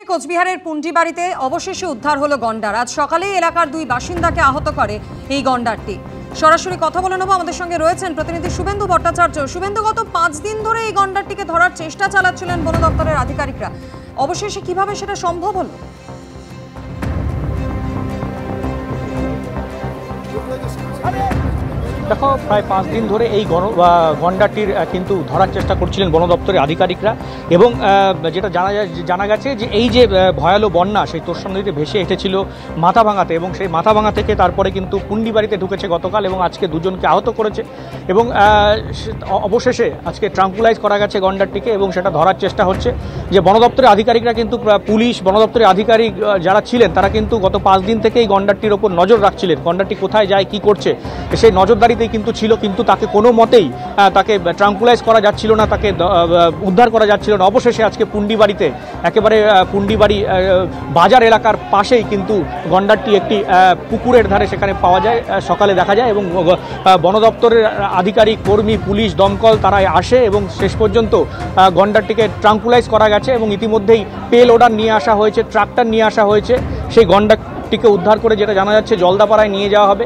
কোচবিহারের পুন্ডিবাড়িতে অবশেষে উদ্ধার হলো গন্ডার। আজ সকালেই এলাকার দুই বাসিন্দাকে আহত করে এই গন্ডারটি। সরাসরি কথা বলে নেব, আমাদের সঙ্গে রয়েছেন প্রতিনিধি শুভেন্দু ভট্টাচার্য। শুভেন্দু, গত 5 দিন ধরে এই গন্ডারটিকে ধরার চেষ্টা চালাচ্ছিলেন বন দপ্তরের আধিকারিকরা, অবশেষে কিভাবে সেটা সম্ভব হলো? দেখো, প্রায় 5 দিন ধরে এই গন্ডারটির কিন্তু ধরার চেষ্টা করছিলেন বন দপ্তরের আধিকারিকরা। এবং যেটা জানা গেছে যে এই যে ভয়ালো বন্যা সেই তোরসা নদীতে ভেসে এসেছিল মাথাভাঙাতে, এবং সেই মাথাভাঙা থেকে তারপরে কিন্তু পুন্ডিবাড়িতে ঢুকেছে গতকাল এবং আজকে দুজনকে আহত করেছে। এবং অবশেষে আজকে ট্রাঙ্কুলাইজ করা গেছে গন্ডারটিকে এবং সেটা ধরার চেষ্টা হচ্ছে। যে বন দপ্তরের আধিকারিকরা কিন্তু, পুলিশ, বন দপ্তরের আধিকারিক যারা ছিলেন তারা কিন্তু গত 5 দিন থেকে এই গন্ডারটির ওপর নজর রাখছিলেন। গন্ডারটি কোথায় যায়, কি করছে, সেই নজরদারিতেই কিন্তু ছিল, কিন্তু তাকে কোনো মতেই তাকে ট্রাঙ্কুলাইজ করা যাচ্ছিল না, তাকে উদ্ধার করা যাচ্ছিল না। অবশেষে আজকে পুন্ডিবাড়িতে, একেবারে পুন্ডিবাড়ি বাজার এলাকার পাশেই কিন্তু গন্ডারটি একটি পুকুরের ধারে সেখানে পাওয়া যায়, সকালে দেখা যায়। এবং বন দপ্তরের আধিকারিক, কর্মী, পুলিশ, দমকল তারা আসে এবং শেষ পর্যন্ত গন্ডারটিকে ট্রাঙ্কুলাইজ করা গেছে। এবং ইতিমধ্যেই পে লোডার নিয়ে আসা হয়েছে, ট্রাক্টর নিয়ে আসা হয়েছে, সেই গন্ডারটিকে উদ্ধার করে যেটা জানা যাচ্ছে জলদাপাড়ায় নিয়ে যাওয়া হবে।